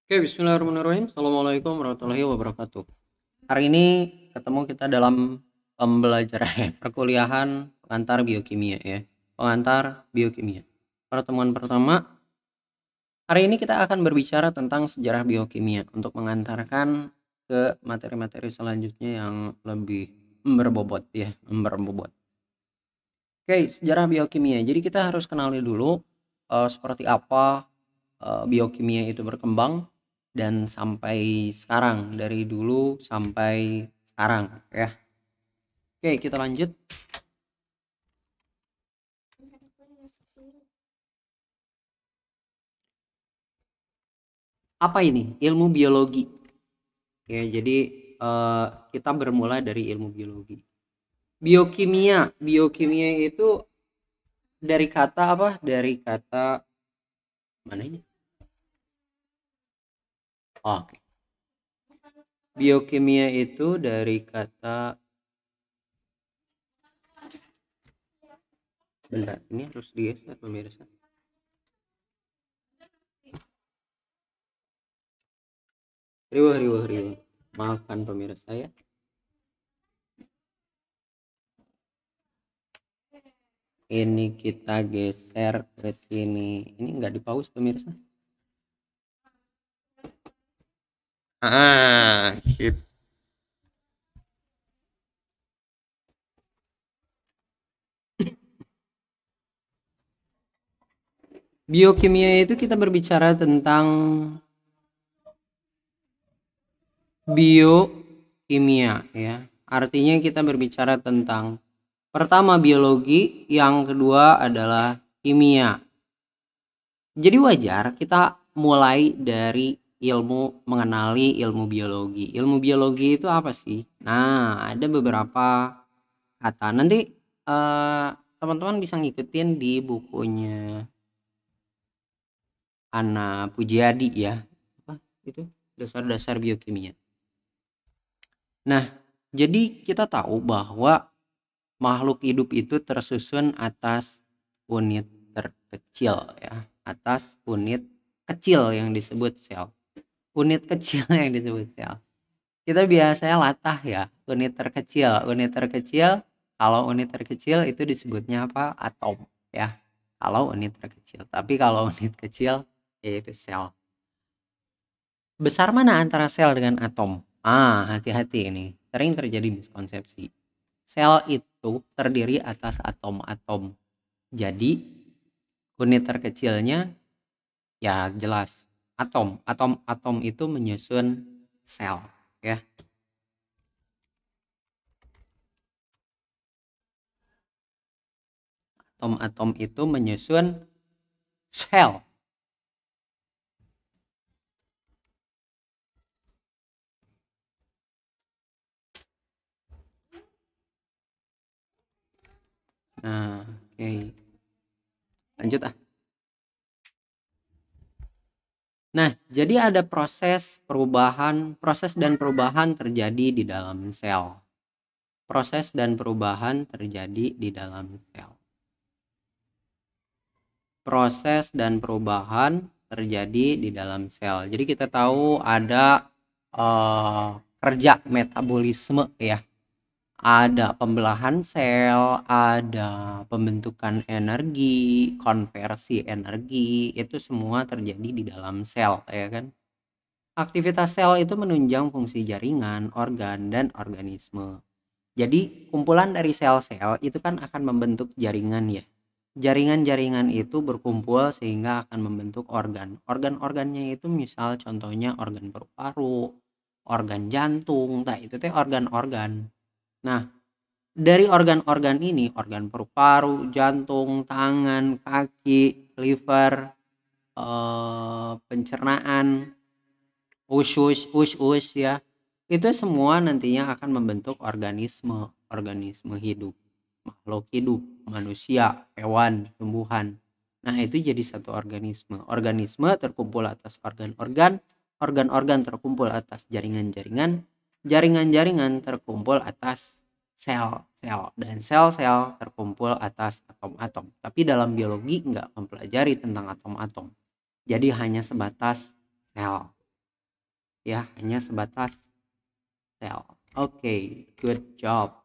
Oke, bismillahirrahmanirrahim. Assalamualaikum warahmatullahi wabarakatuh. Hari ini ketemu kita dalam pembelajaran perkuliahan pengantar biokimia ya. Pengantar biokimia. Pertemuan pertama, hari ini kita akan berbicara tentang sejarah biokimia untuk mengantarkan ke materi-materi selanjutnya yang lebih berbobot ya, berbobot. Oke, sejarah biokimia. Jadi kita harus kenali dulu seperti apa biokimia itu berkembang dan sampai sekarang, dari dulu sampai sekarang ya. Oke, kita lanjut. Apa ini? Ilmu biologi. Ya, jadi kita bermula dari ilmu biologi. Biokimia. Biokimia itu dari kata apa? Dari kata mana ini? Oh, oke. Biokimia itu dari kata, bentar, ini harus digeser pemirsa. Riwah. Maafkan pemirsa ya. Ini kita geser ke sini. Ini enggak di pause pemirsa. Shit. Biokimia itu kita berbicara tentang biokimia ya. Artinya kita berbicara tentang pertama biologi, yang kedua adalah kimia. Jadi wajar kita mulai dari ilmu, mengenali ilmu biologi. Ilmu biologi itu apa sih? Nah, ada beberapa kata. Nanti teman-teman bisa ngikutin di bukunya Ana Pujiadi ya. Apa itu? Dasar-dasar biokimia. Nah, jadi kita tahu bahwa makhluk hidup itu tersusun atas unit terkecil ya, atas unit kecil yang disebut sel. Unit kecil yang disebut sel. Kita biasanya latah ya, unit terkecil. Unit terkecil, kalau unit terkecil itu disebutnya apa? Atom ya. Kalau unit terkecil. Tapi kalau unit kecil yaitu sel. Besar mana antara sel dengan atom? Hati-hati ini. Sering terjadi miskonsepsi. Sel itu terdiri atas atom-atom. Jadi unit terkecilnya ya jelas atom. Atom itu menyusun sel ya. Atom-atom itu menyusun sel. Nah, oke. Lanjut ah. Nah, jadi ada proses dan perubahan terjadi di dalam sel. Proses dan perubahan terjadi di dalam sel. Proses dan perubahan terjadi di dalam sel. Jadi kita tahu ada kerja metabolisme ya. Ada pembelahan sel, ada pembentukan energi, konversi energi, itu semua terjadi di dalam sel ya kan. Aktivitas sel itu menunjang fungsi jaringan, organ, dan organisme. Jadi kumpulan dari sel-sel itu kan akan membentuk jaringan ya. Jaringan-jaringan itu berkumpul sehingga akan membentuk organ. Organ-organnya itu misal contohnya organ paru-paru, organ jantung, nah itu teh organ-organ. Nah, dari organ-organ ini, organ paru-paru, jantung, tangan, kaki, liver, pencernaan, usus ya, itu semua nantinya akan membentuk organisme hidup, makhluk hidup, manusia, hewan, tumbuhan. Nah, itu jadi satu organisme terkumpul atas organ-organ, organ-organ terkumpul atas jaringan-jaringan, jaringan-jaringan terkumpul atas sel-sel, dan sel-sel terkumpul atas atom-atom. Tapi dalam biologi nggak mempelajari tentang atom-atom, jadi hanya sebatas sel. ya, hanya sebatas sel. Oke, good job.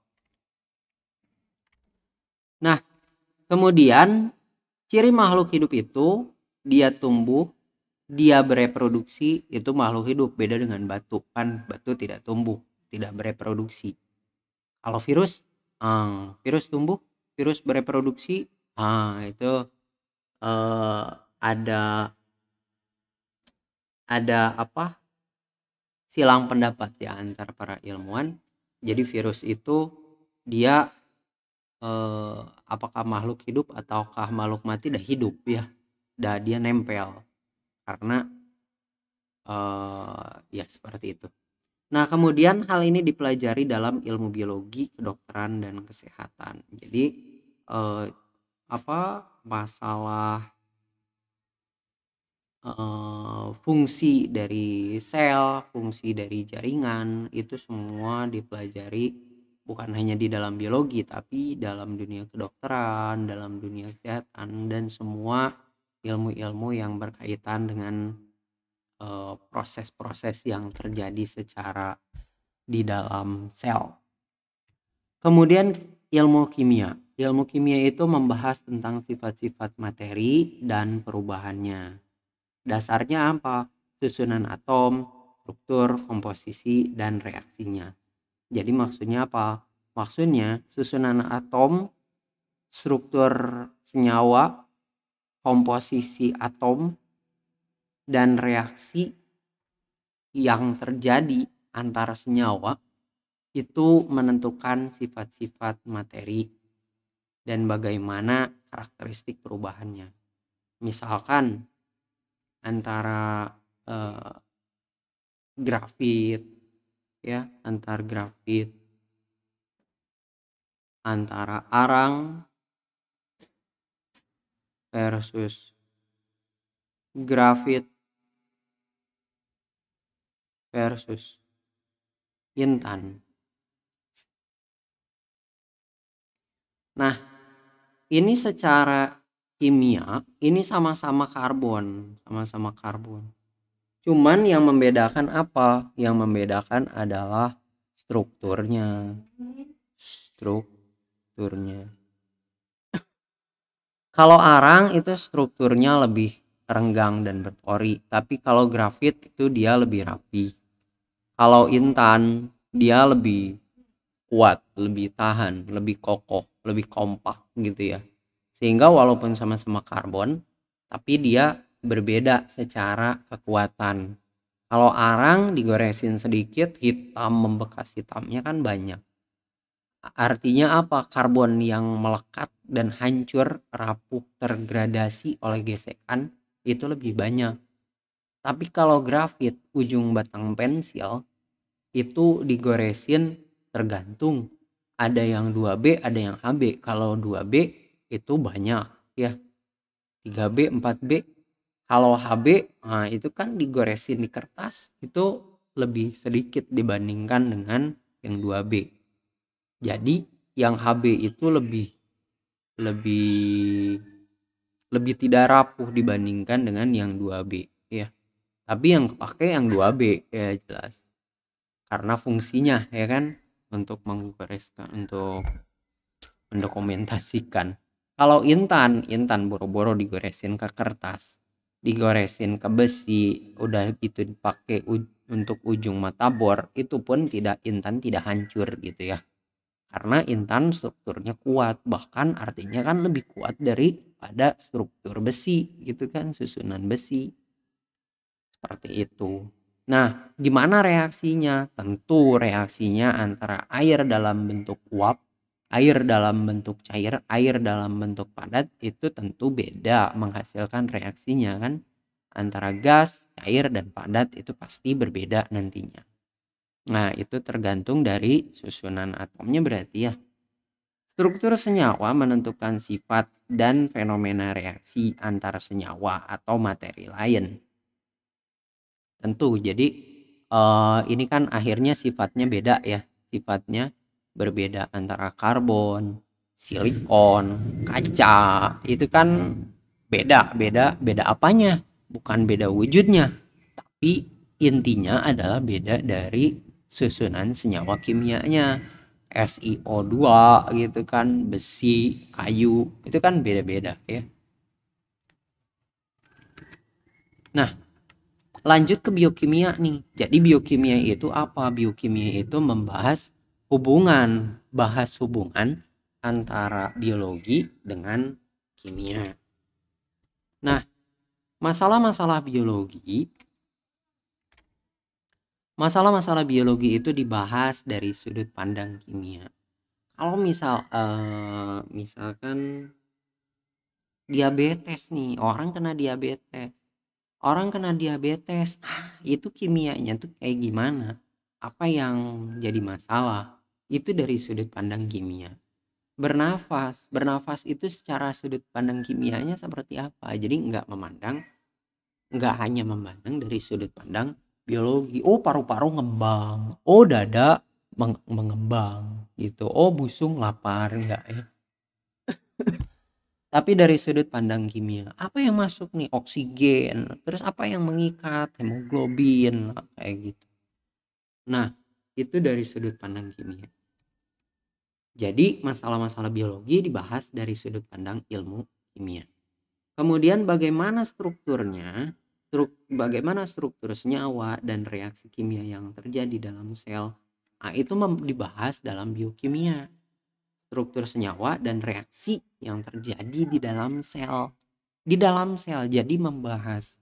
Nah, kemudian ciri makhluk hidup itu dia tumbuh, dia bereproduksi, itu makhluk hidup. Beda dengan batu, kan batu tidak tumbuh, tidak bereproduksi. Kalau virus, virus tumbuh, virus bereproduksi, itu ada apa, silang pendapat ya antar para ilmuwan. Jadi virus itu dia apakah makhluk hidup ataukah makhluk mati, dah hidup ya, dah dia nempel karena ya seperti itu. Nah, kemudian hal ini dipelajari dalam ilmu biologi, kedokteran, dan kesehatan. Jadi masalah fungsi dari sel, fungsi dari jaringan, itu semua dipelajari bukan hanya di dalam biologi, tapi dalam dunia kedokteran, dalam dunia kesehatan, dan semua ilmu-ilmu yang berkaitan dengan proses-proses yang terjadi secara di dalam sel. Kemudian ilmu kimia. Ilmu kimia itu membahas tentang sifat-sifat materi dan perubahannya. Dasarnya apa? Susunan atom, struktur, komposisi, dan reaksinya. Jadi maksudnya apa? Maksudnya susunan atom, struktur senyawa, komposisi atom, dan reaksi yang terjadi antara senyawa itu menentukan sifat-sifat materi dan bagaimana karakteristik perubahannya. Misalkan antara grafit ya, antara arang versus grafit versus intan. Nah, ini secara kimia ini sama-sama karbon. Cuman yang membedakan apa? Yang membedakan adalah strukturnya. Kalau arang itu strukturnya lebih renggang dan berpori, tapi kalau grafit itu dia lebih rapi. Kalau intan dia lebih kuat, lebih tahan, lebih kokoh, lebih kompak gitu ya. Sehingga walaupun sama-sama karbon, tapi dia berbeda secara kekuatan. Kalau arang digoresin sedikit, hitam, membekas hitamnya kan banyak. Artinya apa? Karbon yang melekat dan hancur, rapuh, tergradasi oleh gesekan itu lebih banyak. Tapi kalau grafit, ujung batang pensil itu digoresin tergantung. Ada yang 2B, ada yang HB. Kalau 2B itu banyak ya. 3B, 4B. Kalau HB, itu kan digoresin di kertas itu lebih sedikit dibandingkan dengan yang 2B. Jadi yang HB itu lebih tidak rapuh dibandingkan dengan yang 2B ya. Tapi yang kepake yang 2B ya jelas. Karena fungsinya ya kan untuk menggoreskan, untuk mendokumentasikan. Kalau intan boro-boro digoresin ke kertas, digoresin ke besi, udah gitu dipakai untuk ujung mata bor, itu pun intan tidak hancur gitu ya. Karena intan strukturnya kuat, bahkan artinya kan lebih kuat daripada struktur besi gitu kan, susunan besi. Seperti itu. Nah, gimana reaksinya? Tentu reaksinya antara air dalam bentuk uap, air dalam bentuk cair, air dalam bentuk padat itu tentu beda menghasilkan reaksinya kan. Antara gas, cair, dan padat itu pasti berbeda nantinya. Nah, itu tergantung dari susunan atomnya berarti ya. Struktur senyawa menentukan sifat dan fenomena reaksi antara senyawa atau materi lain. Tentu, jadi ini kan akhirnya sifatnya beda ya. Sifatnya berbeda antara karbon, silikon, kaca. Itu kan beda apanya? Bukan beda wujudnya, tapi intinya adalah beda dari susunan senyawa kimianya. SiO2 gitu kan, besi, kayu, itu kan beda-beda ya. Nah, lanjut ke biokimia nih. Jadi biokimia itu apa? Biokimia itu bahas hubungan antara biologi dengan kimia. Nah, masalah-masalah biologi itu dibahas dari sudut pandang kimia. Kalau misalkan diabetes nih, orang kena diabetes, itu kimianya tuh kayak gimana, apa yang jadi masalah, itu dari sudut pandang kimia. Bernafas itu secara sudut pandang kimianya seperti apa, jadi nggak hanya memandang dari sudut pandang biologi. Oh, paru-paru ngembang, oh dada mengembang gitu, oh busung lapar, enggak ya. Tapi dari sudut pandang kimia, apa yang masuk nih? Oksigen, terus apa yang mengikat? Hemoglobin, kayak gitu. Nah, itu dari sudut pandang kimia. Jadi masalah-masalah biologi dibahas dari sudut pandang ilmu kimia. Kemudian bagaimana struktur senyawa dan reaksi kimia yang terjadi dalam sel. Nah, itu dibahas dalam biokimia. Struktur senyawa dan reaksi yang terjadi di dalam sel. Jadi membahas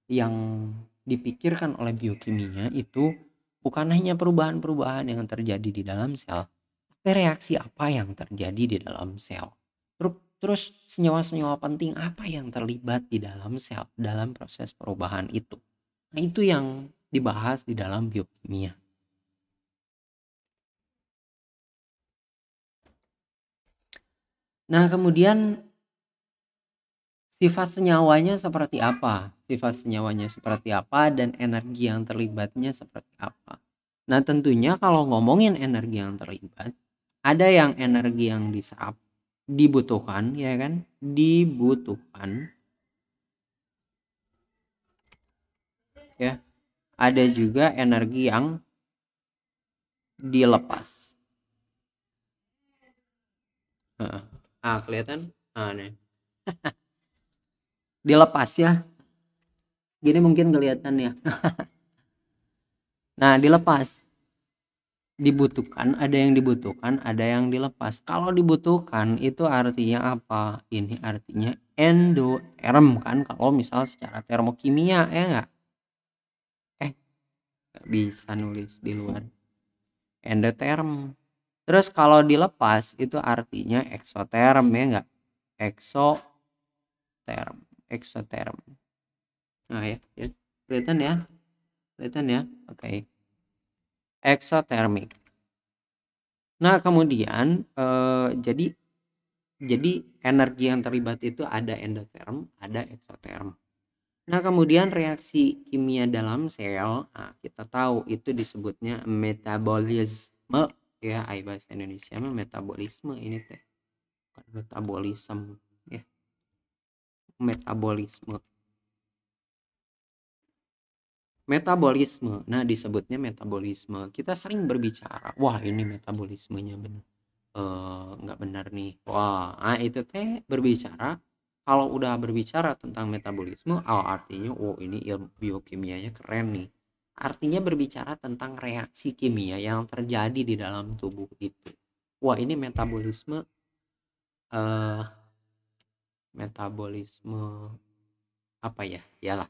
yang dipikirkan oleh biokimia itu bukan hanya perubahan-perubahan yang terjadi di dalam sel, tapi reaksi apa yang terjadi di dalam sel. Terus senyawa-senyawa penting apa yang terlibat di dalam sel dalam proses perubahan itu. Nah, itu yang dibahas di dalam biokimia. Nah, kemudian sifat senyawanya seperti apa? Dan energi yang terlibatnya seperti apa? Nah, tentunya kalau ngomongin energi yang terlibat, ada yang energi yang diserap, dibutuhkan, ya kan? Dibutuhkan. Ya. Ada juga energi yang dilepas. Kelihatan? Nih. Dilepas ya. Gini mungkin kelihatan ya. Nah, dilepas. Ada yang dibutuhkan, ada yang dilepas. Kalau dibutuhkan itu artinya apa? Ini artinya endoterm kan, kalau misal secara termokimia, ya enggak? Nggak bisa nulis di luar. Endoterm. Terus kalau dilepas itu artinya eksoterm, ya enggak? Eksoterm. Nah, ya. Kelihatan ya? Oke. Eksotermik. Nah, kemudian jadi energi yang terlibat itu ada endoterm, ada eksoterm. Nah, kemudian reaksi kimia dalam sel, kita tahu itu disebutnya metabolisme, ya, bahasa Indonesia mah metabolisme ini teh. Bukan metabolisme, ya. Metabolisme. Nah, disebutnya metabolisme. Kita sering berbicara, wah ini metabolismenya benar. Nggak benar nih. Wah, itu teh berbicara. Kalau udah berbicara tentang metabolisme, artinya ini ilmu biokimianya keren nih. Artinya berbicara tentang reaksi kimia yang terjadi di dalam tubuh itu. Wah, ini metabolisme apa ya? Yalah.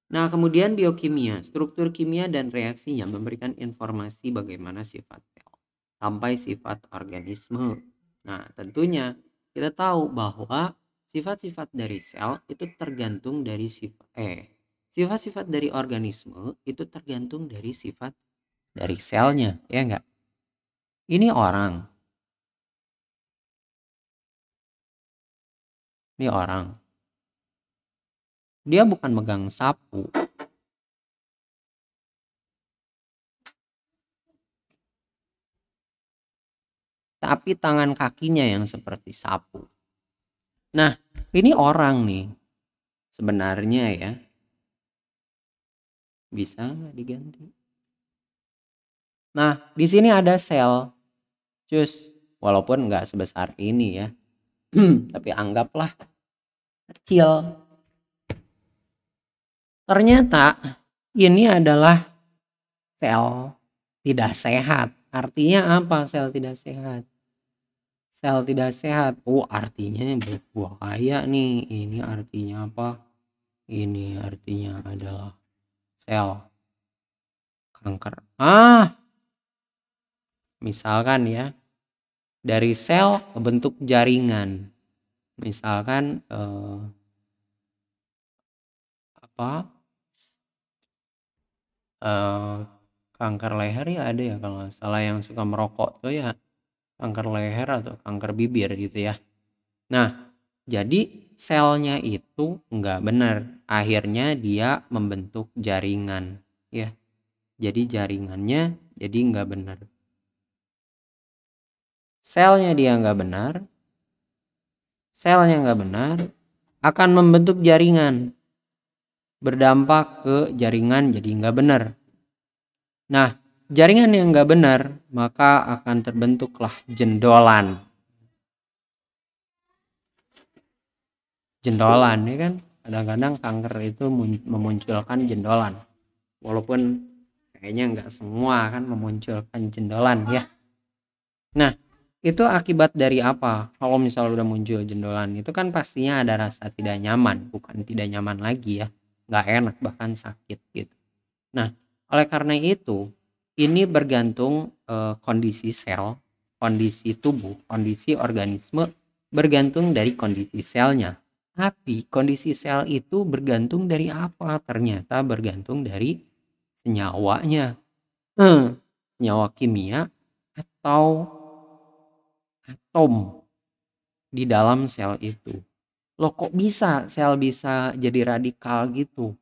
Nah, kemudian biokimia, struktur kimia dan reaksinya memberikan informasi bagaimana sifat sel sampai sifat organisme. Nah, tentunya kita tahu bahwa sifat-sifat dari sel itu tergantung dari sifat-sifat dari organisme itu tergantung dari sifat dari selnya, ya enggak? Ini orang. Dia bukan megang sapu. Tapi tangan kakinya yang seperti sapu. Nah, ini orang nih. Sebenarnya ya. Bisa nggak diganti? Nah, di sini ada sel, cus, walaupun nggak sebesar ini ya, tapi anggaplah kecil. Ternyata ini adalah sel tidak sehat. Artinya apa sel tidak sehat? Sel tidak sehat. Oh, artinya berbahaya nih. Ini artinya apa? Ini artinya adalah sel kanker. Misalkan ya, dari sel bentuk jaringan. Misalkan kanker leher ya ada ya kalau nggak salah, yang suka merokok tuh ya kanker leher atau kanker bibir gitu ya. Nah, jadi selnya itu nggak benar, akhirnya dia membentuk jaringan ya. Jadi jaringannya jadi nggak benar, selnya dia nggak benar, selnya nggak benar akan membentuk jaringan, berdampak ke jaringan jadi nggak benar. Nah, jaringan yang nggak benar maka akan terbentuklah jendolan. Jendolan ya kan, kadang-kadang kanker itu memunculkan jendolan, walaupun kayaknya nggak semua kan memunculkan jendolan ya. Nah, itu akibat dari apa? Kalau misalnya udah muncul jendolan itu kan pastinya ada rasa tidak nyaman, bukan tidak nyaman lagi ya, nggak enak bahkan sakit gitu. Nah, oleh karena itu ini bergantung kondisi sel, kondisi tubuh, kondisi organisme bergantung dari kondisi selnya. Tapi kondisi sel itu bergantung dari apa? Ternyata bergantung dari senyawanya. Senyawa kimia atau atom di dalam sel itu. Loh, kok bisa sel bisa jadi radikal gitu?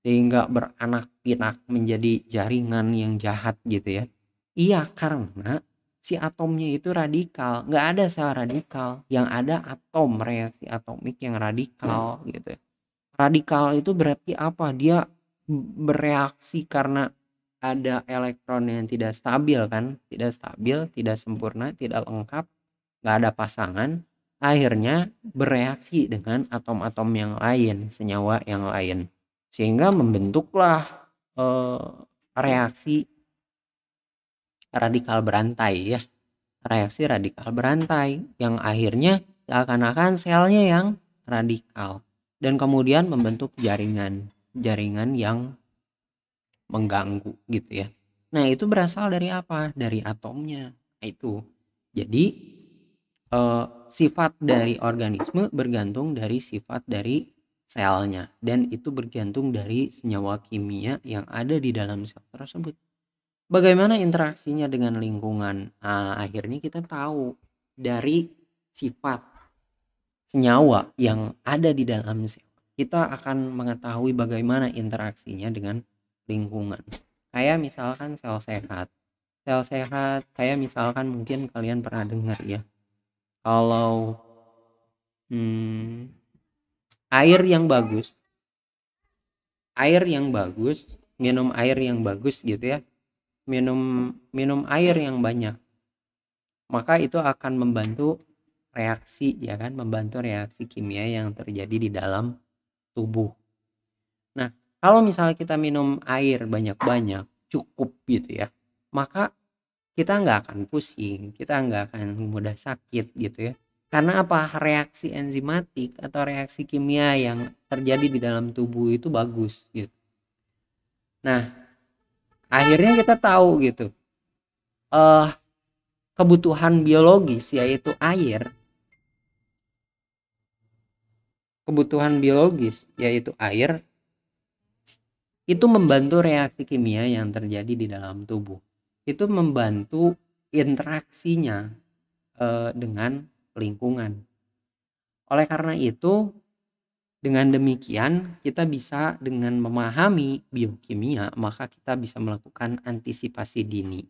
Sehingga beranak pinak menjadi jaringan yang jahat gitu ya. Iya, karena si atomnya itu radikal. Nggak ada sel radikal, yang ada atom, reaksi atomik yang radikal gitu. Radikal itu berarti apa? Dia bereaksi karena ada elektron yang tidak stabil kan, tidak stabil, tidak sempurna, tidak lengkap, nggak ada pasangan, akhirnya bereaksi dengan atom-atom yang lain, senyawa yang lain, sehingga membentuklah reaksi radikal berantai ya, reaksi radikal berantai yang akhirnya seakan-akan selnya yang radikal dan kemudian membentuk jaringan yang mengganggu gitu ya. Nah, itu berasal dari apa? Dari atomnya. Nah, itu. Jadi sifat dari organisme bergantung dari sifat dari selnya, dan itu bergantung dari senyawa kimia yang ada di dalam sel tersebut. Bagaimana interaksinya dengan lingkungan? Akhirnya kita tahu dari sifat senyawa yang ada di dalam sel. Kita akan mengetahui bagaimana interaksinya dengan lingkungan. Kayak misalkan sel sehat. Sel sehat kayak misalkan mungkin kalian pernah dengar ya. Kalau air yang bagus, minum air yang bagus gitu ya. Minum air yang banyak, maka itu akan membantu reaksi ya kan, membantu reaksi kimia yang terjadi di dalam tubuh. Nah, kalau misalnya kita minum air banyak-banyak cukup gitu ya, maka kita nggak akan pusing, kita nggak akan mudah sakit gitu ya. Karena apa? Reaksi enzimatik atau reaksi kimia yang terjadi di dalam tubuh itu bagus gitu. Nah, akhirnya kita tahu gitu, kebutuhan biologis yaitu air, itu membantu reaksi kimia yang terjadi di dalam tubuh. Itu membantu interaksinya dengan lingkungan. Oleh karena itu, dengan demikian kita bisa dengan memahami biokimia, maka kita bisa melakukan antisipasi dini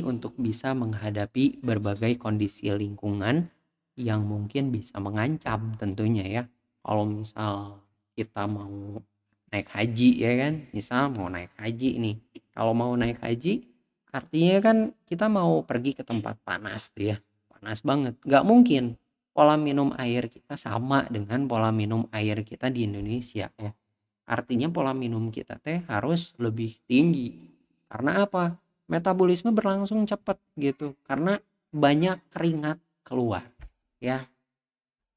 untuk bisa menghadapi berbagai kondisi lingkungan yang mungkin bisa mengancam tentunya ya. Kalau misal kita mau naik haji ya kan, misal mau naik haji nih. Kalau mau naik haji artinya kan kita mau pergi ke tempat panas tuh ya, panas banget, nggak mungkin pola minum air kita sama dengan pola minum air kita di Indonesia ya. Artinya pola minum kita teh harus lebih tinggi. Karena apa? Metabolisme berlangsung cepat gitu. Karena banyak keringat keluar ya.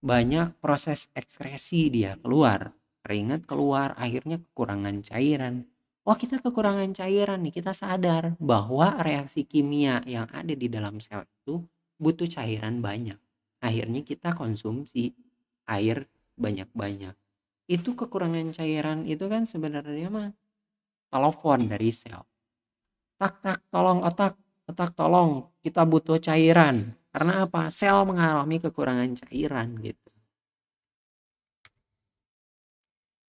Banyak proses ekskresi dia keluar. Keringat keluar, akhirnya kekurangan cairan. Wah, kita kekurangan cairan nih, kita sadar bahwa reaksi kimia yang ada di dalam sel itu butuh cairan banyak. Akhirnya kita konsumsi air banyak-banyak. Itu kekurangan cairan itu kan sebenarnya mah telepon dari sel. Tak tak tolong otak, otak tolong, kita butuh cairan. Karena apa? Sel mengalami kekurangan cairan gitu.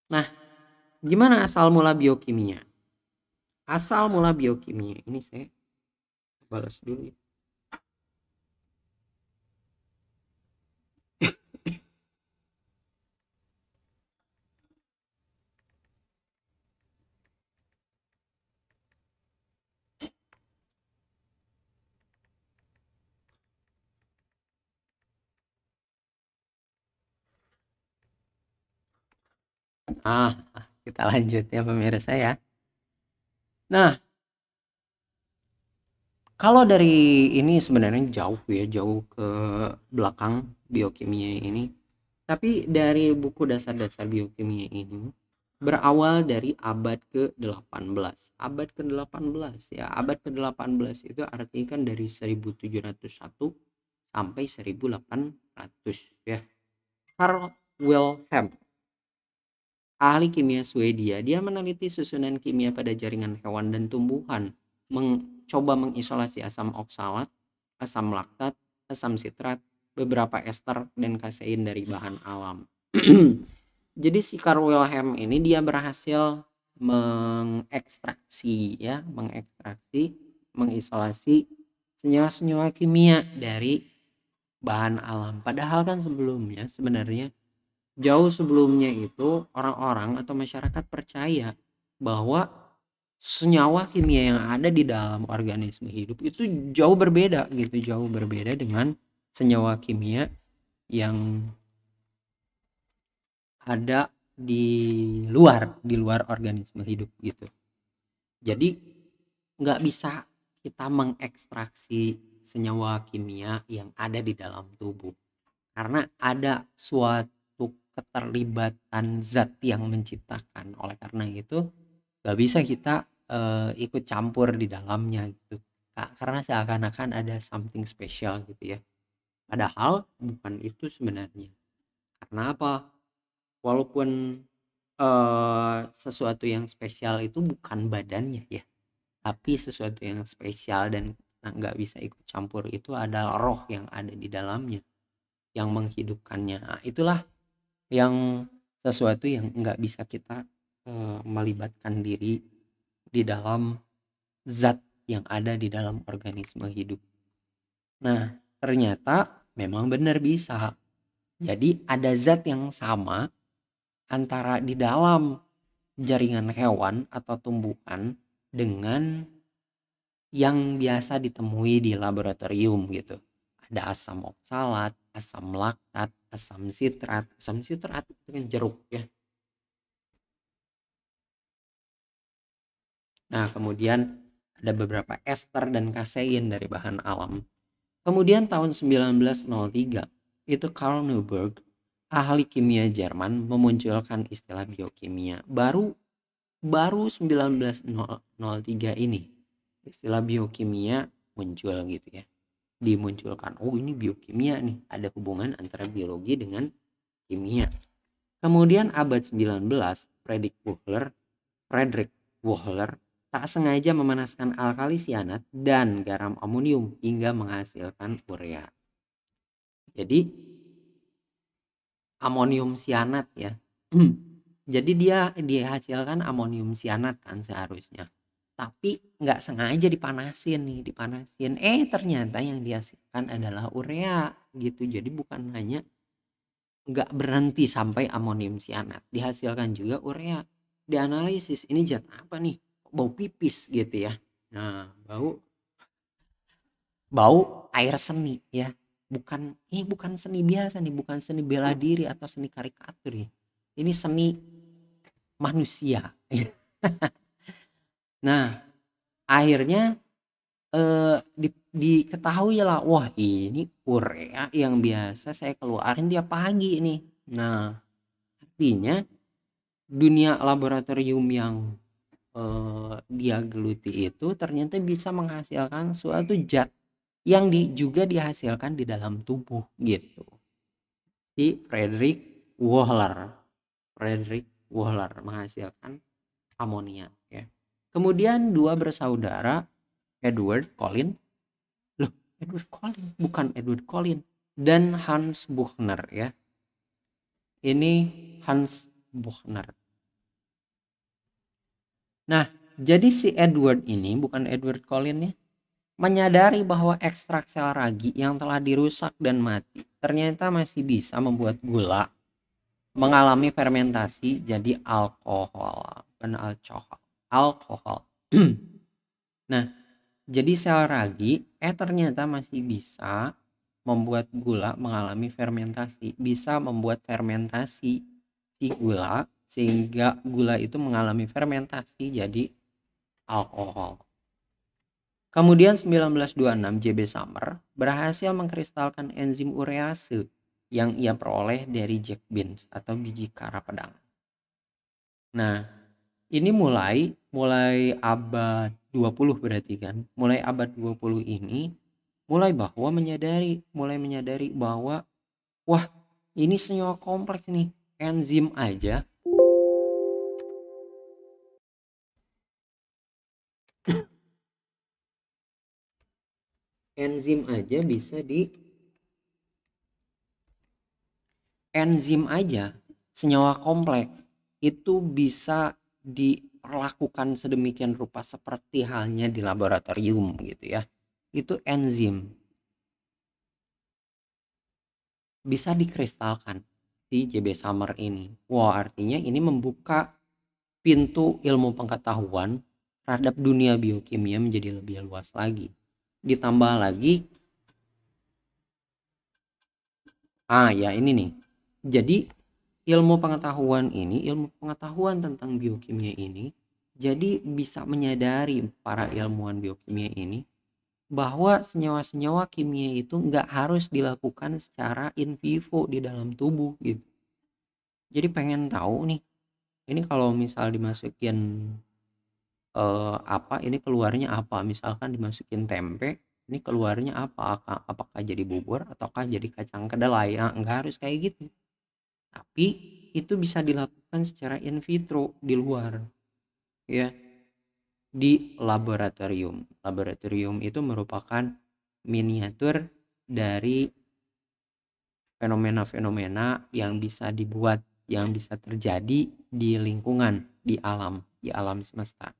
Nah, gimana asal mula biokimia? Asal mula biokimia ini saya balas dulu ya. Kita lanjut ya pemirsa ya. Nah, kalau dari ini sebenarnya jauh ya, jauh ke belakang biokimia ini. Tapi dari buku dasar-dasar biokimia ini berawal dari abad ke-18. Abad ke-18 ya, abad ke-18 itu artinya kan dari 1701 sampai 1800 ya. Carl Wilhelm, ahli kimia Swedia, dia meneliti susunan kimia pada jaringan hewan dan tumbuhan, mencoba mengisolasi asam oksalat, asam laktat, asam sitrat, beberapa ester dan kasein dari bahan alam. Jadi si Carl Wilhelm ini dia berhasil mengekstraksi ya, mengisolasi senyawa-senyawa kimia dari bahan alam. Padahal kan sebelumnya sebenarnya jauh sebelumnya itu orang-orang atau masyarakat percaya bahwa senyawa kimia yang ada di dalam organisme hidup itu jauh berbeda gitu, jauh berbeda dengan senyawa kimia yang ada di luar organisme hidup gitu. Jadi nggak bisa kita mengekstraksi senyawa kimia yang ada di dalam tubuh karena ada suatu keterlibatan zat yang menciptakan. Oleh karena itu nggak bisa kita ikut campur di dalamnya gitu, karena seakan-akan ada something special gitu ya, padahal bukan itu sebenarnya. Karena apa? Walaupun sesuatu yang spesial itu bukan badannya ya, tapi sesuatu yang spesial dan nggak bisa ikut campur itu adalah roh yang ada di dalamnya yang menghidupkannya. Nah, itulah yang sesuatu yang nggak bisa kita melibatkan diri di dalam zat yang ada di dalam organisme hidup. Nah, ternyata memang benar bisa. Jadi ada zat yang sama antara di dalam jaringan hewan atau tumbuhan dengan yang biasa ditemui di laboratorium gitu. Ada asam oksalat, asam laktat, asam sitrat. Asam sitrat itu kan jeruk ya. Nah, kemudian ada beberapa ester dan kasein dari bahan alam. Kemudian tahun 1903 itu Carl Neuberg, ahli kimia Jerman, memunculkan istilah biokimia. Baru 1903 ini istilah biokimia muncul gitu ya. Dimunculkan, oh ini biokimia nih, ada hubungan antara biologi dengan kimia. Kemudian abad 19, Friedrich Wöhler tak sengaja memanaskan alkali sianat dan garam amonium hingga menghasilkan urea. Jadi amonium sianat ya. Jadi dia dihasilkan amonium sianat kan seharusnya. Tapi nggak sengaja dipanasin. Ternyata yang dihasilkan adalah urea gitu. Jadi bukan hanya nggak berhenti sampai amonium sianat, dihasilkan juga urea. dianalisis, ini zat apa nih, bau pipis gitu ya. Nah, bau air seni ya, bukan seni biasa nih, bukan seni bela diri atau seni karikatur ya, ini seni manusia. Nah, akhirnya diketahui lah, wah ini urea yang biasa saya keluarin tiap pagi nih. Nah, artinya dunia laboratorium yang dia geluti itu ternyata bisa menghasilkan suatu zat yang juga dihasilkan di dalam tubuh gitu. Si Frederick Wöhler menghasilkan amonia ya. Kemudian dua bersaudara, Edward Collins, bukan Edward Collins, dan Hans Buchner ya. Ini Hans Buchner. Nah, jadi si Edward ini, bukan Edward Collins ya, menyadari bahwa ekstrak sel ragi yang telah dirusak dan mati ternyata masih bisa membuat gula mengalami fermentasi jadi alkohol. Nah, jadi sel ragi ternyata masih bisa membuat gula mengalami fermentasi, bisa membuat fermentasi si gula sehingga gula itu mengalami fermentasi jadi alkohol. Kemudian 1926 J.B. Summer berhasil mengkristalkan enzim urease yang ia peroleh dari jack beans atau biji kara pedang. Nah, ini mulai abad 20 berarti kan. Mulai abad 20 ini mulai menyadari bahwa wah, ini senyawa kompleks nih. Enzim aja senyawa kompleks itu bisa diperlakukan sedemikian rupa seperti halnya di laboratorium gitu ya. Itu enzim bisa dikristalkan si J.B. Summer ini. Wah, artinya ini membuka pintu ilmu pengetahuan terhadap dunia biokimia menjadi lebih luas lagi. Ditambah lagi ya ini nih. Jadi ilmu pengetahuan tentang biokimia ini jadi bisa menyadari para ilmuwan biokimia ini bahwa senyawa-senyawa kimia itu nggak harus dilakukan secara in vivo di dalam tubuh gitu. Jadi pengen tahu nih, ini kalau misal dimasukin ini keluarnya apa, misalkan dimasukin tempe, ini keluarnya apa, apakah jadi bubur ataukah jadi kacang kedelai. Nah, nggak harus kayak gitu, tapi itu bisa dilakukan secara in vitro di luar ya, di laboratorium itu merupakan miniatur dari fenomena-fenomena yang bisa terjadi di lingkungan, di alam semesta,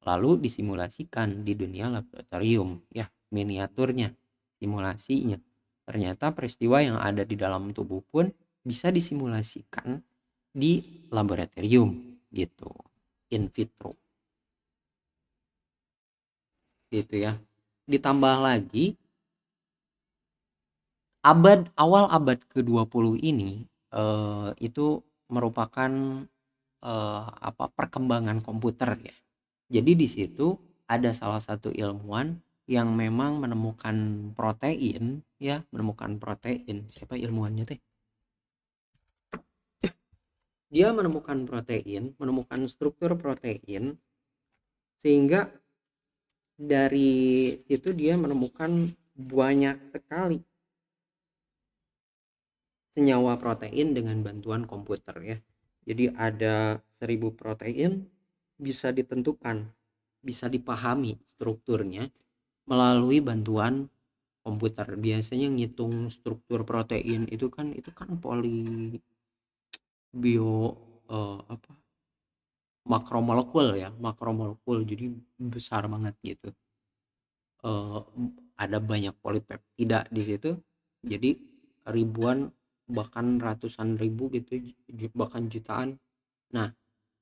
lalu disimulasikan di dunia laboratorium ya, miniaturnya, simulasinya. Ternyata peristiwa yang ada di dalam tubuh pun bisa disimulasikan di laboratorium gitu, in vitro gitu ya. Ditambah lagi awal abad ke-20 ini itu merupakan perkembangan komputer ya. Jadi di situ ada salah satu ilmuwan yang memang menemukan protein. Siapa ilmuwannya teh? Dia menemukan struktur protein, sehingga dari situ dia menemukan banyak sekali senyawa protein dengan bantuan komputer ya. Jadi ada 1000 protein bisa ditentukan, bisa dipahami strukturnya melalui bantuan komputer. Biasanya ngitung struktur protein itu kan makromolekul, jadi besar banget gitu. Ada banyak polipeptida di situ, jadi ribuan bahkan ratusan ribu gitu, bahkan jutaan. Nah,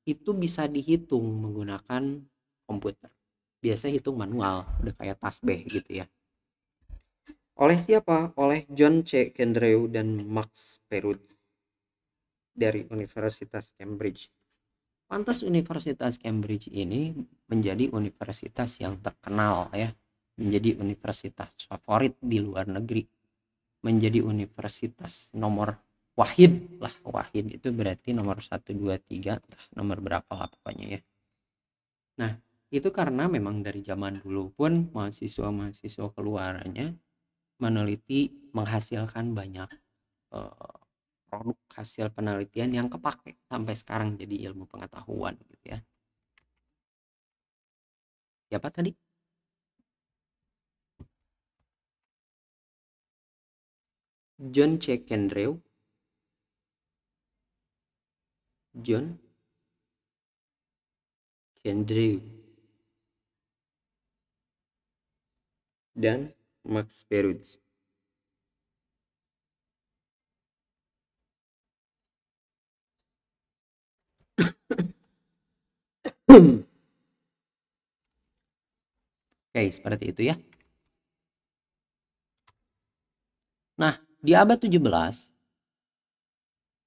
itu bisa dihitung menggunakan komputer. Biasa hitung manual, udah kayak tasbih gitu ya. Oleh siapa? Oleh John C. Kendrew dan Max Perut dari Universitas Cambridge. Pantas Universitas Cambridge ini menjadi universitas yang terkenal ya, menjadi universitas favorit di luar negeri, menjadi universitas nomor wahid lah. Wahid itu berarti nomor 1, 2, 3, nomor berapa lah pokoknya ya. Nah itu karena memang dari zaman dulu pun mahasiswa keluarannya meneliti, menghasilkan banyak produk hasil penelitian yang kepake sampai sekarang jadi ilmu pengetahuan gitu ya. Siapa tadi? John C. Kendrew. John Kendrew dan Max Perutz. Oke, seperti itu ya. Nah, di abad 17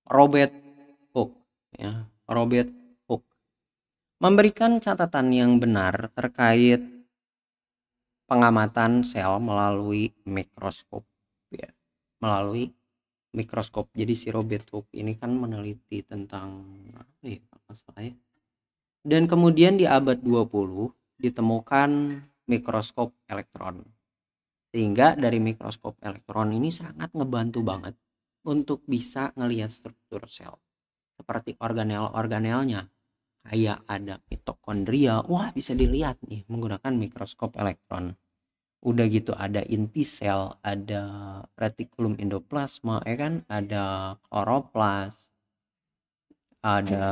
Robert Hooke ya, Robert Hooke memberikan catatan yang benar terkait pengamatan sel melalui mikroskop ya. Melalui mikroskop. Jadi si Robert Hooke ini kan meneliti tentang apa ya, kalau salah ya. Dan kemudian di abad 20 ditemukan mikroskop elektron. Sehingga dari mikroskop elektron ini sangat ngebantu banget untuk bisa ngelihat struktur sel. Seperti organel-organelnya. Kayak ada mitokondria, wah bisa dilihat nih menggunakan mikroskop elektron. Udah gitu ada inti sel, ada retikulum endoplasma, ya kan, ada kloroplas, ada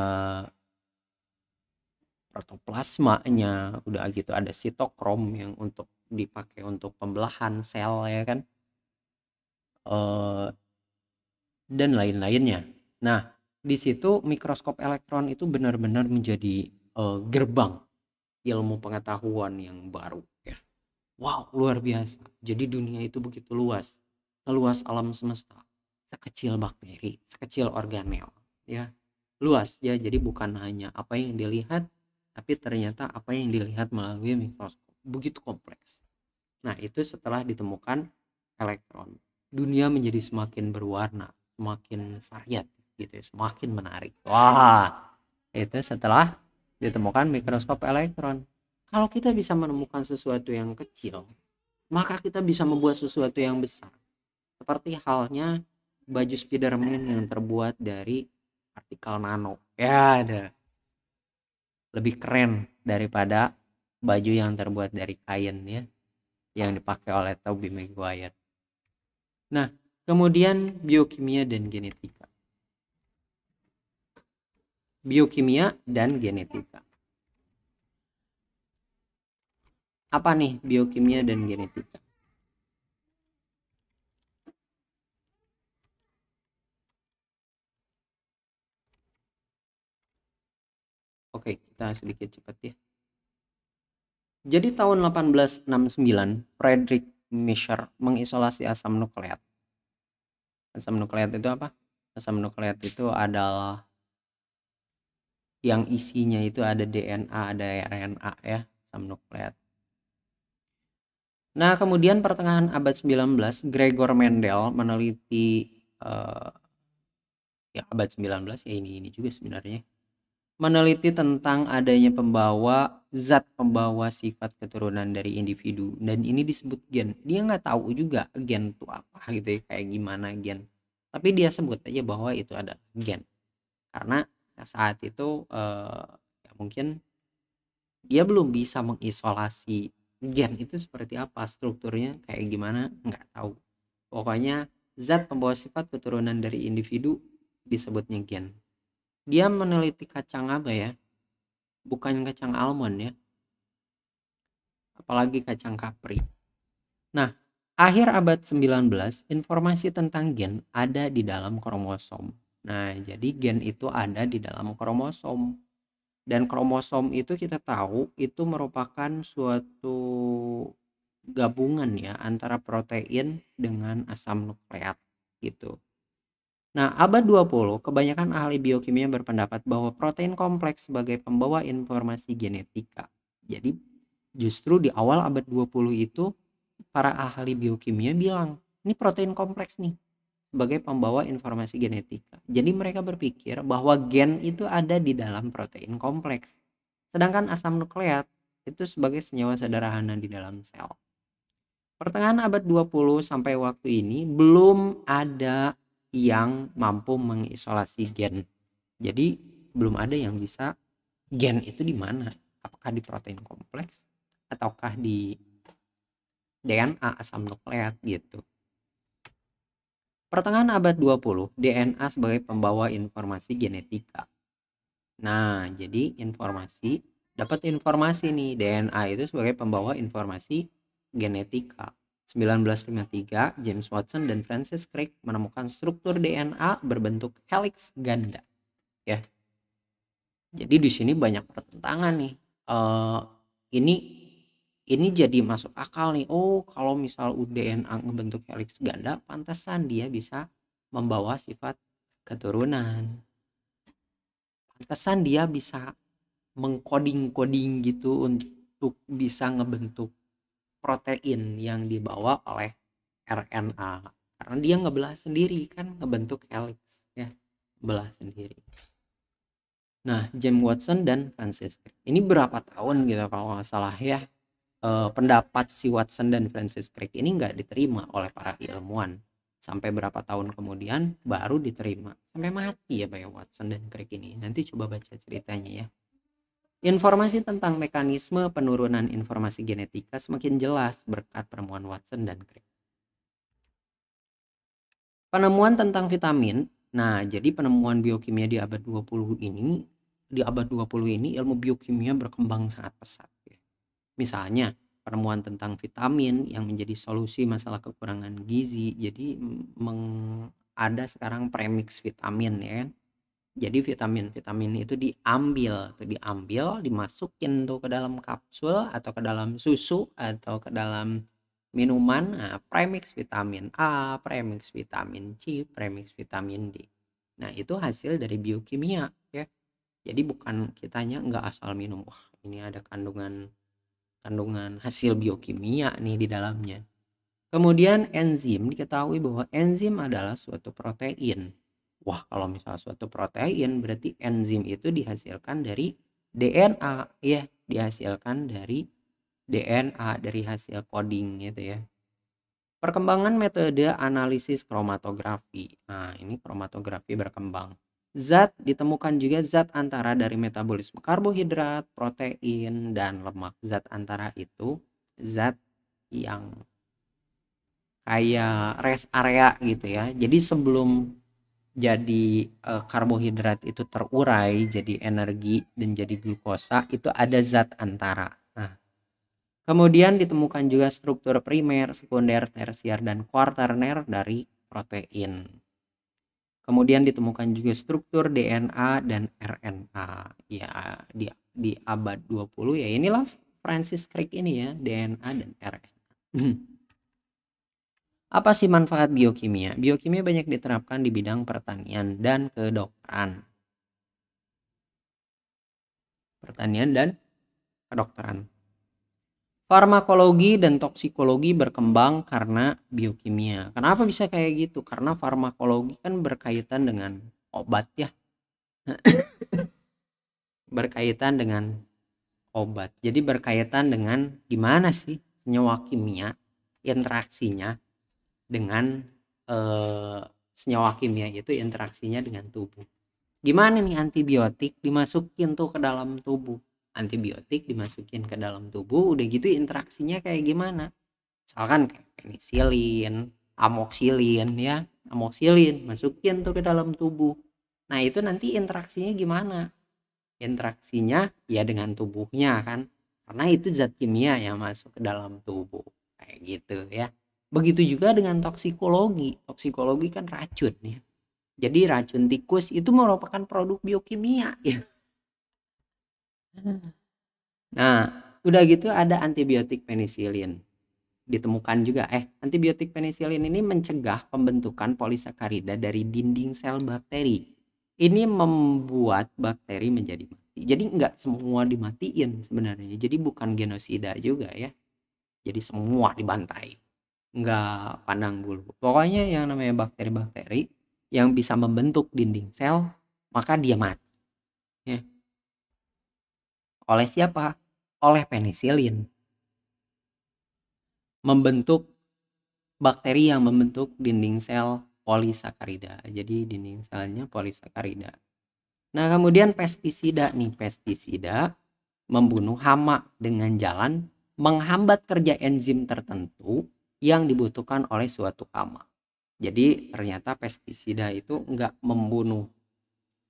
protoplasmanya, udah gitu ada sitokrom yang untuk dipakai untuk pembelahan sel ya kan, dan lain-lainnya. Nah di situ mikroskop elektron itu benar-benar menjadi gerbang ilmu pengetahuan yang baru ya. Wow, luar biasa. Jadi dunia itu begitu luas, seluas alam semesta, sekecil bakteri, sekecil organel ya, luas ya. Jadi bukan hanya apa yang dilihat, tapi ternyata apa yang dilihat melalui mikroskop begitu kompleks. Nah itu setelah ditemukan elektron, dunia menjadi semakin berwarna, semakin variatif gitu ya, semakin menarik. Wah, itu setelah ditemukan mikroskop elektron. Kalau kita bisa menemukan sesuatu yang kecil, maka kita bisa membuat sesuatu yang besar. Seperti halnya baju Spiderman yang terbuat dari partikel nano. Ya, ada. Lebih keren daripada baju yang terbuat dari kain ya, yang dipakai oleh Tobey Maguire. Nah, kemudian biokimia dan genetika. Biokimia dan genetika. Apa nih biokimia dan genetika? Oke, kita sedikit cepat ya. Jadi tahun 1869, Friedrich Mischer mengisolasi asam nukleat. Asam nukleat itu apa? Asam nukleat itu adalah yang isinya itu ada DNA, ada RNA ya, asam nukleat. Nah, kemudian pertengahan abad 19, Gregor Mendel meneliti ya abad 19 ya, ini juga sebenarnya, meneliti tentang adanya zat pembawa sifat keturunan dari individu, dan ini disebut gen. Dia nggak tahu juga gen itu apa gitu ya, kayak gimana gen, tapi dia sebut aja bahwa itu ada gen karena saat itu ya mungkin dia belum bisa mengisolasi gen itu seperti apa, strukturnya kayak gimana nggak tahu. Pokoknya zat pembawa sifat keturunan dari individu disebutnya gen. Dia meneliti kacang apa ya, bukan kacang almond ya, apalagi kacang kapri. Nah, akhir abad 19, informasi tentang gen ada di dalam kromosom. Nah, jadi gen itu ada di dalam kromosom. Dan kromosom itu kita tahu itu merupakan suatu gabungan ya antara protein dengan asam nukleat gitu. Nah, abad 20, kebanyakan ahli biokimia berpendapat bahwa protein kompleks sebagai pembawa informasi genetika. Jadi, justru di awal abad 20 itu para ahli biokimia bilang, ini protein kompleks nih sebagai pembawa informasi genetika. Jadi mereka berpikir bahwa gen itu ada di dalam protein kompleks. Sedangkan asam nukleat itu sebagai senyawa sederhana di dalam sel. Pertengahan abad 20 sampai waktu ini belum ada yang mampu mengisolasi gen. Jadi belum ada yang bisa gen itu di mana? Apakah di protein kompleks ataukah di DNA asam nukleat gitu. Pertengahan abad 20, DNA sebagai pembawa informasi genetika. Nah, jadi dapat informasi nih, DNA itu sebagai pembawa informasi genetika. 1953, James Watson dan Francis Crick menemukan struktur DNA berbentuk helix ganda. Ya. Jadi di sini banyak pertentangan nih. Ini jadi masuk akal nih. Oh, kalau misal DNA ngebentuk helix ganda, pantesan dia bisa membawa sifat keturunan. Pantesan dia bisa mengkoding-koding gitu untuk bisa ngebentuk protein yang dibawa oleh RNA. Karena dia ngebelah sendiri kan, ngebentuk helix ya, belah sendiri. Nah, James Watson dan Francis Crick. Ini berapa tahun gitu kalau nggak salah ya. Pendapat si Watson dan Francis Crick ini nggak diterima oleh para ilmuwan. Sampai berapa tahun kemudian baru diterima. Sampai mati ya Pak Watson dan Crick ini. Nanti coba baca ceritanya ya. Informasi tentang mekanisme penurunan informasi genetika semakin jelas berkat penemuan Watson dan Crick. Penemuan tentang vitamin. Nah, jadi penemuan biokimia di abad 20 ini, ilmu biokimia berkembang sangat pesat ya. Misalnya, penemuan tentang vitamin yang menjadi solusi masalah kekurangan gizi. Jadi ada sekarang premix vitamin ya kan. Jadi vitamin itu diambil, dimasukin tuh ke dalam kapsul atau ke dalam susu atau ke dalam minuman. Nah, premix vitamin A, premix vitamin C, premix vitamin D. Nah, itu hasil dari biokimia ya. Jadi bukan kitanya nggak asal minum, wah ini ada kandungan hasil biokimia nih di dalamnya. Kemudian enzim, diketahui bahwa enzim adalah suatu protein. Wah, kalau misal suatu protein berarti enzim itu dihasilkan dari DNA ya, dihasilkan dari DNA dari hasil coding gitu ya. Perkembangan metode analisis kromatografi. Nah, ini kromatografi berkembang. Zat ditemukan juga zat antara dari metabolisme karbohidrat, protein, dan lemak. Zat antara itu zat yang kayak rest area gitu ya. Jadi sebelum jadi karbohidrat itu terurai jadi energi dan jadi glukosa, itu ada zat antara. Nah, kemudian ditemukan juga struktur primer, sekunder, tersier, dan kuaterner dari protein. Kemudian ditemukan juga struktur DNA dan RNA. Ya, di abad 20 ya inilah Francis Crick ini ya, DNA dan RNA. Apa sih manfaat biokimia? Biokimia banyak diterapkan di bidang pertanian dan kedokteran. Farmakologi dan toksikologi berkembang karena biokimia. Kenapa bisa kayak gitu? Karena farmakologi kan berkaitan dengan obat ya. Berkaitan dengan obat. Jadi berkaitan dengan gimana sih senyawa kimia interaksinya dengan senyawa kimia itu interaksinya dengan tubuh. Gimana nih antibiotik dimasukin tuh ke dalam tubuh. Antibiotik dimasukin ke dalam tubuh, udah gitu interaksinya kayak gimana? Misalkan kayak penisilin, amoksilin ya. Amoksilin masukin tuh ke dalam tubuh. Nah, itu nanti interaksinya gimana? Interaksinya ya dengan tubuhnya kan. Karena itu zat kimia yang masuk ke dalam tubuh. Kayak gitu ya. Begitu juga dengan toksikologi. Toksikologi kan racun ya. Jadi racun tikus itu merupakan produk biokimia ya. Nah, udah gitu ada antibiotik penisilin. Ditemukan juga antibiotik penisilin ini mencegah pembentukan polisakarida dari dinding sel bakteri. Ini membuat bakteri menjadi mati. Jadi nggak semua dimatiin sebenarnya. Jadi bukan genosida juga ya. Jadi semua dibantai. Nggak pandang bulu. Pokoknya yang namanya bakteri-bakteri yang bisa membentuk dinding sel, maka dia mati. Ya. Oleh siapa? Oleh penisilin. Membentuk bakteri yang membentuk dinding sel polisakarida. Jadi dinding selnya polisakarida. Nah, kemudian pestisida nih. Pestisida membunuh hama dengan jalan menghambat kerja enzim tertentu yang dibutuhkan oleh suatu hama. Jadi ternyata pestisida itu enggak membunuh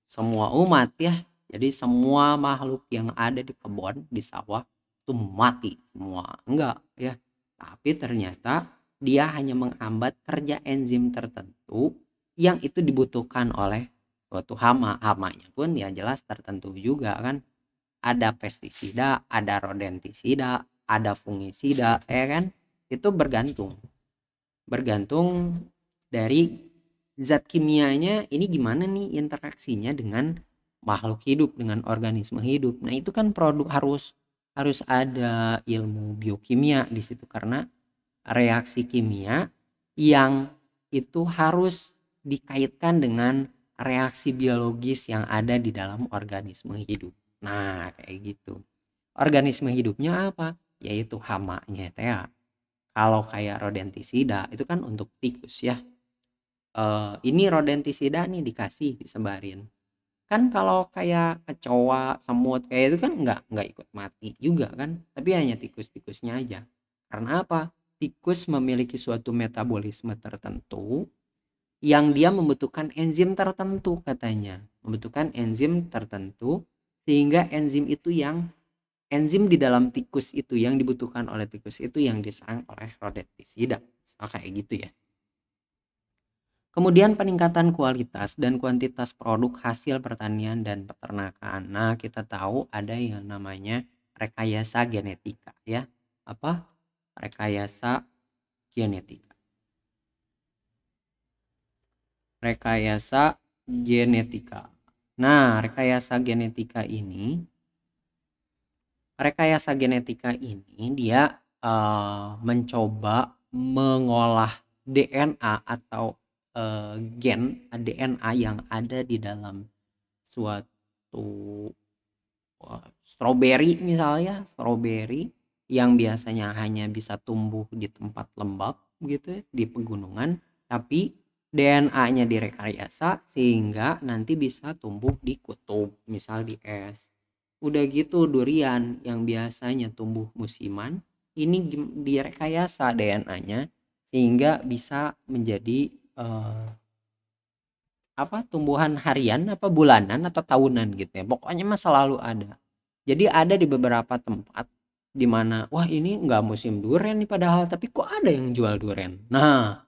semua umat ya. Jadi semua makhluk yang ada di kebun, di sawah itu mati semua. Enggak ya. Tapi ternyata dia hanya menghambat kerja enzim tertentu yang itu dibutuhkan oleh suatu hama. Hamanya pun ya jelas tertentu juga kan. Ada pestisida, ada rodentisida, ada fungisida, ya kan? Itu bergantung dari zat kimianya ini gimana nih interaksinya dengan makhluk hidup, dengan organisme hidup. Nah, itu kan produk harus ada ilmu biokimia di situ karena reaksi kimia yang itu harus dikaitkan dengan reaksi biologis yang ada di dalam organisme hidup. Nah, kayak gitu. Organisme hidupnya apa? Yaitu hamanya ya. Kalau kayak rodentisida itu kan untuk tikus ya. Ini rodentisida nih dikasih disebarin. Kan kalau kayak kecoa, semut kayak itu kan nggak ikut mati juga kan. Tapi hanya tikus-tikusnya aja. Karena apa? Tikus memiliki suatu metabolisme tertentu yang dia membutuhkan enzim tertentu katanya. Membutuhkan enzim tertentu sehingga enzim di dalam tikus itu yang dibutuhkan oleh tikus itu yang diserang oleh rodentisida. Kayak gitu ya. Kemudian peningkatan kualitas dan kuantitas produk hasil pertanian dan peternakan. Nah, kita tahu ada yang namanya rekayasa genetika ya. Apa? Rekayasa genetika. Rekayasa genetika. Nah, rekayasa genetika ini dia mencoba mengolah DNA atau gen DNA yang ada di dalam suatu stroberi misalnya, stroberi yang biasanya hanya bisa tumbuh di tempat lembab gitu di pegunungan, tapi DNA-nya direkayasa sehingga nanti bisa tumbuh di kutub, misal di es. Udah gitu durian yang biasanya tumbuh musiman, ini direkayasa DNA-nya sehingga bisa menjadi tumbuhan harian apa bulanan atau tahunan gitu ya. Pokoknya mah selalu ada. Jadi ada di beberapa tempat di mana wah ini nggak musim durian nih padahal tapi kok ada yang jual durian. Nah,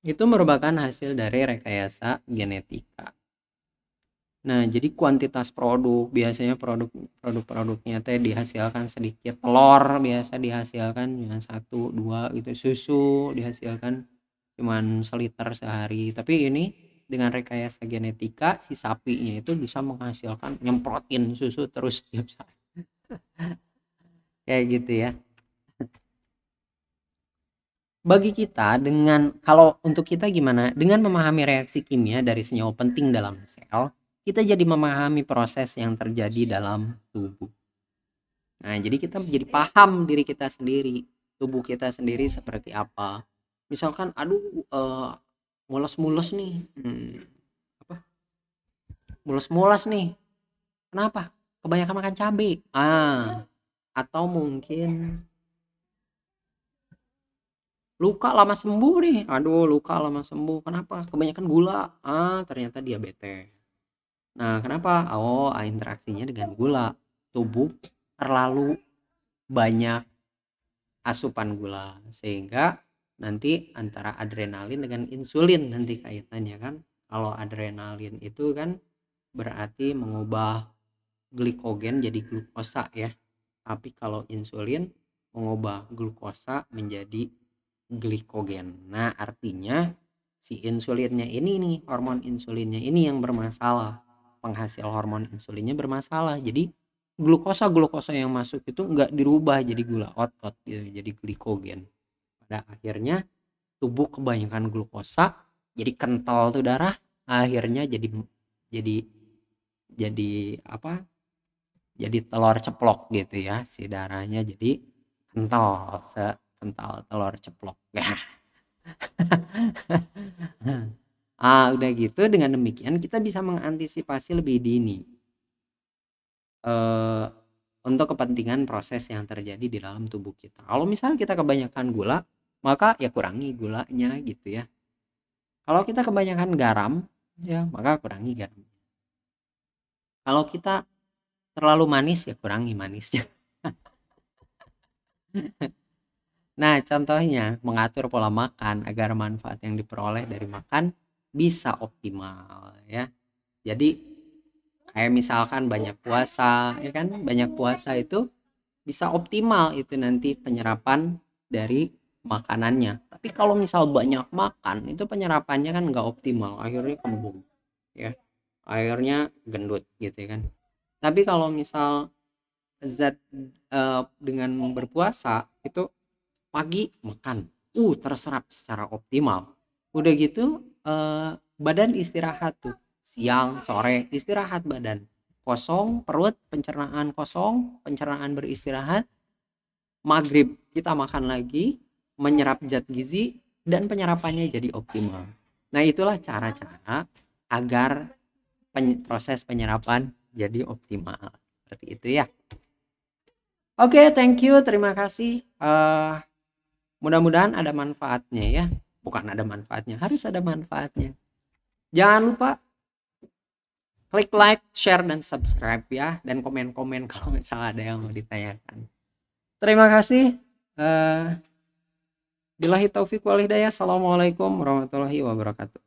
itu merupakan hasil dari rekayasa genetika. Nah, jadi kuantitas produk biasanya produknya teh dihasilkan sedikit, telur biasa dihasilkan cuma 1 2 gitu, susu dihasilkan cuman seliter sehari. Tapi ini dengan rekayasa genetika si sapinya itu bisa menghasilkan nyemprotin susu terus tiap saat. Kayak gitu ya. Bagi kita kalau untuk kita gimana? Dengan memahami reaksi kimia dari senyawa penting dalam sel, kita jadi memahami proses yang terjadi dalam tubuh. Nah, jadi kita jadi paham diri kita sendiri, tubuh kita sendiri seperti apa. Misalkan, aduh, mules-mules nih, apa? Mules-mules nih. Kenapa? Kebanyakan makan cabai. Atau mungkin luka lama sembuh nih. Aduh, luka lama sembuh. Kenapa? Kebanyakan gula. Ternyata diabetes. Nah, kenapa? Interaksinya dengan gula. Tubuh terlalu banyak asupan gula sehingga nanti antara adrenalin dengan insulin nanti kaitannya kan. Kalau adrenalin itu kan berarti mengubah glikogen jadi glukosa ya. Tapi kalau insulin mengubah glukosa menjadi glikogen. Nah, artinya si insulinnya ini nih, hormon insulinnya ini yang bermasalah. Penghasil hormon insulinnya bermasalah. Jadi glukosa yang masuk itu enggak dirubah jadi gula otot gitu, jadi glikogen. Pada akhirnya tubuh kebanyakan glukosa, jadi kental tuh darah, akhirnya jadi jadi apa? Jadi telur ceplok gitu ya, si darahnya jadi kental, sekental telur ceplok. Udah gitu dengan demikian kita bisa mengantisipasi lebih dini untuk kepentingan proses yang terjadi di dalam tubuh kita. Kalau misalnya kita kebanyakan gula, maka ya kurangi gulanya gitu ya. Kalau kita kebanyakan garam, ya maka kurangi garam. Kalau kita terlalu manis, ya kurangi manisnya. Nah, contohnya mengatur pola makan agar manfaat yang diperoleh dari makan bisa optimal ya. Jadi kayak misalkan banyak puasa, ya kan? Banyak puasa itu bisa optimal itu nanti penyerapan dari makanannya. Tapi kalau misal banyak makan, itu penyerapannya kan nggak optimal, akhirnya kembung ya. Akhirnya gendut gitu ya kan. Tapi kalau misal zat dengan berpuasa itu pagi makan terserap secara optimal, udah gitu badan istirahat tuh, siang sore istirahat, badan kosong, perut pencernaan kosong, pencernaan beristirahat, maghrib kita makan lagi, menyerap zat gizi dan penyerapannya jadi optimal. Nah, itulah cara-cara agar proses penyerapan jadi optimal seperti itu ya. Oke, thank you, terima kasih. Mudah-mudahan ada manfaatnya ya. Bukan ada manfaatnya, harus ada manfaatnya. Jangan lupa klik like, share, dan subscribe ya. Dan komen-komen kalau misalnya ada yang mau ditanyakan. Terima kasih. Billahi taufiq wal hidayah. Assalamualaikum warahmatullahi wabarakatuh.